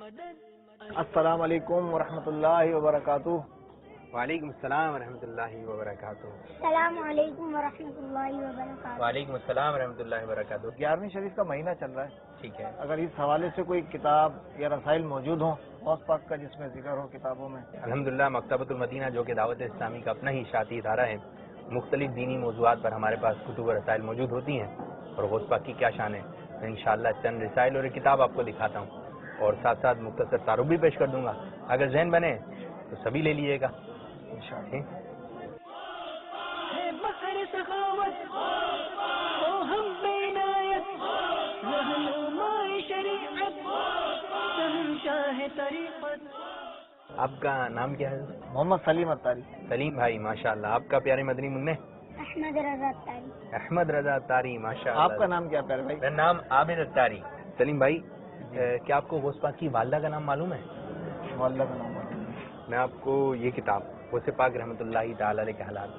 السلام علیکم ورحمۃ اللہ وبرکاتہ. وعلیکم السلام ورحمۃ اللہ وبرکاتہ. السلام علیکم ورحمۃ اللہ وبرکاتہ. وعلیکم السلام ورحمۃ اللہ وبرکاتہ. 11ویں شریف کا مہینہ چل رہا ہے, ٹھیک ہے. اگر اس حوالے سے کوئی کتاب یا رسائل موجود ہوں غوث پاک کا جس میں ذکر ہو کتابوں میں. الحمدللہ مکتبۃ المدینہ جو کہ دعوت اسلامی کا اپنا ہی اشاعتی ادارہ ہے, مختلف دینی موضوعات پر ہمارے پاس کتب و رسائل موجود ہوتی ہیں, اور غوث پاک کی کیا شان ہے. میں انشاءاللہ چند رسائل اور ایک کتاب آپ کو دکھاتا ہوں, اور ساتھ ساتھ مختصر تعارف بھی پیش کر دوں گا. اگر ذہن بنے تو سبھی لے لیجیے گا انشاءاللہ. آپ کا نام کیا ہے؟ محمد سلیم اتاری. سلیم بھائی ماشاءاللہ. آپ کا پیارے مدنی منع؟ احمد رضا اتاری. احمد رضا اتاری ماشاءاللہ. آپ کا نام کیا پیارے بھائی؟ میرا نام عابد اتاری. سلیم بھائی کیا آپ کو غوث پاک کی والدہ کا نام معلوم ہے؟ واللہ کا نام. میں آپ کو یہ کتاب غوث پاک رحمۃ اللہ تعالی علیہ کے حالات,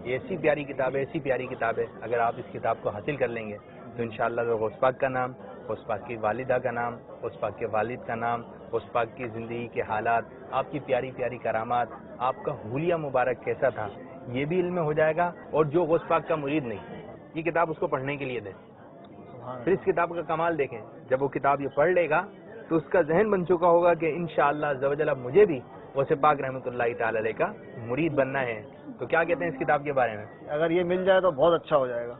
یہ ایسی پیاری کتاب ہے, ایسی پیاری کتاب ہے. اگر آپ اس کتاب کو حاصل کر لیں گے تو انشاءاللہ غوث پاک کا نام, غوث پاک کی والدہ کا نام, غوث پاک کے والد کا نام, غوث پاک کی زندگی کے حالات, آپ کی پیاری پیاری کرامات, آپ کا حلیہ مبارک کیسا تھا, یہ بھی علم میں ہو جائے گا. اور جو غوث پاک کا مرید نہیں, یہ کتاب اس کو پڑھنے کے لیے دیں. پھر اس کتاب کا کمال دیکھیں, جب وہ کتاب یہ پڑھ لے گا تو اس کا ذہن بن چکا ہوگا کہ انشاءاللہ عز و جل اب مجھے بھی غوث پاک رحمۃ اللہ تعالی علیہ کا مرید بننا ہے. تو کیا کہتے ہیں اس کتاب کے بارے میں؟ اگر یہ مل جائے تو بہت اچھا ہو جائے گا.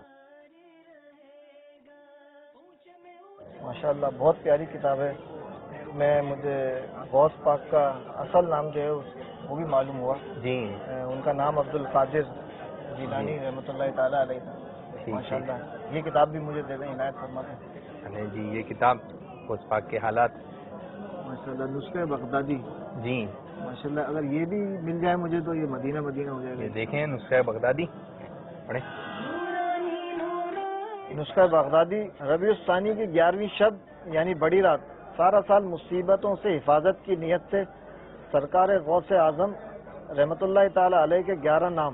ماشاءاللہ بہت پیاری کتاب ہے. میں مجھے غوث پاک کا اصل نام جو ہے وہ بھی معلوم ہوا. جی ان کا نام عبد القادر جیلانی رحمۃ اللہ تعالی علیہ تھا. ماشاءاللہ یہ کتاب بھی مجھے دے دیں, عنایت فرما دیں. جی یہ کتاب غوث پاک کے حالات. ماشاءاللہ نسخہ بغدادی. جی ماشاءاللہ اگر یہ بھی مل جائے مجھے تو یہ مدینہ مدینہ ہو جائے گا. یہ دیکھیں نسخہ بغدادی پڑھیں. نسخہ بغدادی. ربیع الثانی کی 11ویں شب یعنی بڑی رات, سارا سال مصیبتوں سے حفاظت کی نیت سے سرکار غوث اعظم رحمۃ اللہ تعالی علیہ کے 11 نام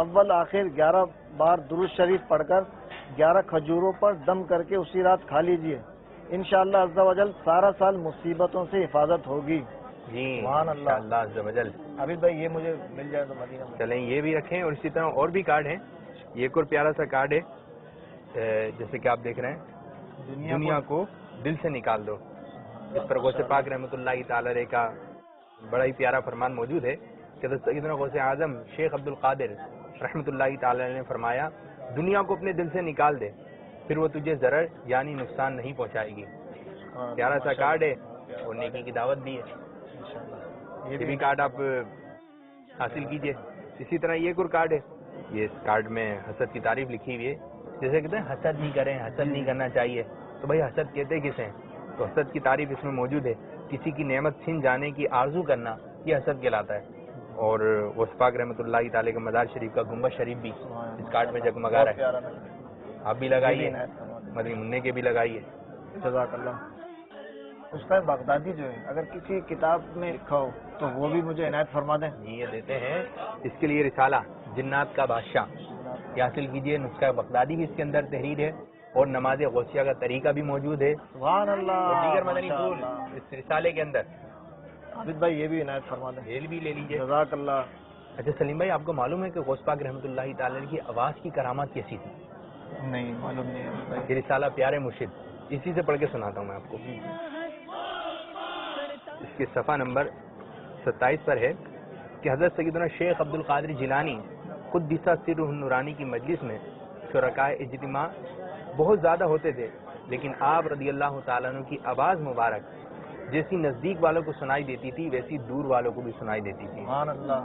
اول آخر 11 بار درود شریف پڑھ کر 11 کھجوروں پر دم کر کے اسی رات کھا لیجئے. انشاءاللہ عز و جل سارا سال مصیبتوں سے حفاظت ہوگی. جی سبحان اللہ عز و جل. عابد بھائی یہ مجھے مل جائے تو مدینہ میں. چلیں یہ بھی رکھیں, اور اسی طرح اور بھی کارڈ ہیں. یہ ایک اور پیارا سا کارڈ ہے, جیسے کہ آپ دیکھ رہے ہیں, دنیا کو دل سے نکال دو. اس پر غوث پاک رحمۃ اللہ تعالی علیہ کا بڑا ہی پیارا فرمان موجود ہے کہ سیدنا غوث اعظم شیخ عبد القادر رحمۃ اللہ تعالی علیہ نے فرمایا, دنیا کو اپنے دل سے نکال دے, پھر وہ تجھے ضرر یعنی نقصان نہیں پہنچائے گی. پیارا سا کارڈ ہے, اور نیکی کی دعوت بھی ہے. یہ بھی کارڈ آپ حاصل کیجئے. اسی طرح یہ ایک اور کارڈ ہے. یہ اس کارڈ میں حسد کی تعریف لکھی ہوئی ہے. جیسے کہتے ہیں حسد نہیں کریں, حسد نہیں کرنا چاہیے. تو بھائی حسد کہتے کس ہیں؟ تو حسد کی تعریف اس میں موجود ہے. کسی کی نعمت چھن جانے کی آرزو کرنا, یہ حسد کہلاتا ہے. اور غوث پاک رحمۃ اللہ تعالی کا مزار شریف کا گنبد شریف بھی اس کارڈ میں جگمگا رہا ہے. آپ بھی لگائیے, مدنی منع کے بھی لگائیے. جزاک اللہ. اس کا بغدادی جو ہے اگر کسی کتاب میں لکھا ہو تو وہ بھی مجھے عنایت فرما دیں. یہ دیتے ہیں. اس کے لیے رسالہ جنات کا بادشاہ یہ حاصل کیجیے. نسخہ بغدادی بھی اس کے اندر تحریر ہے, اور نماز غوثیہ کا طریقہ بھی موجود ہے. سبحان اللہ. اور دیگر مدنی پھول اس رسالے کے اندر. عابد بھائی یہ بھی عنایت فرما دیں. یہ بھی لے لیجیے. جزاک اللہ. اچھا سلیم بھائی, آپ کو معلوم ہے کہ غوث پاک رحمۃ اللہ تعالی کی آواز کی کرامات کیسی تھی؟ نہیں معلوم نہیں. یہ رسالہ پیارے مرشد, اسی سے پڑھ کے سناتا ہوں میں آپ کو. اس کے صفحہ نمبر 27 پر ہے کہ حضرت سیدنا شیخ عبد القادر جیلانی قدس سرہ النورانی کی مجلس میں شرکائے اجتماع بہت زیادہ ہوتے تھے, لیکن آپ رضی اللہ تعالیٰ عنہ کی آواز مبارک جیسی نزدیک والوں کو سنائی دیتی تھی ویسی دور والوں کو بھی سنائی دیتی تھی. سبحان اللہ.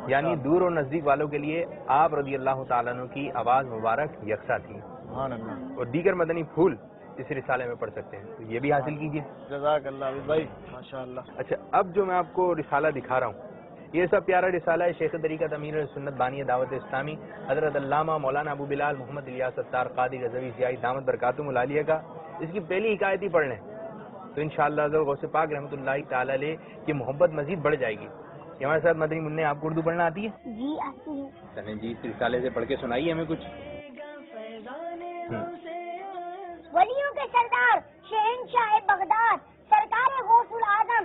یعنی دور اور نزدیک والوں کے لیے آپ رضی اللہ تعالیٰ عنہ کی آواز مبارک یکساں تھی. سبحان اللہ. اور دیگر مدنی پھول اس رسالے میں پڑھ سکتے ہیں, تو یہ بھی حاصل کیجیے. جزاک اللہ عابد بھائی ماشاءاللہ. اچھا اب جو میں آپ کو رسالہ دکھا رہا ہوں یہ سب پیارا رسالہ ہے شیخ طریقت امیر سنت بانی دعوت اسلامی حضرت علامہ مولانا ابو بلال محمد الیاس ستار قادری رضوی سیائی دامت برکاتہم العالیہ کا. اس کی پہلی حکایت ہی پڑھ لیں تو انشاءاللہ غوث پاک رحمۃ اللہ تعالی علیہ کی محبت مزید بڑھ جائے گی. یہ ہمارے ساتھ مدنی منع, آپ کو اردو پڑھنا آتی ہے؟ جی آتی ہے. چلیں جی اس رسالے سے پڑھ کے سنائیے ہمیں کچھ. ولیوں کے سردار شہنشاہ بغداد سرکار غوث العظم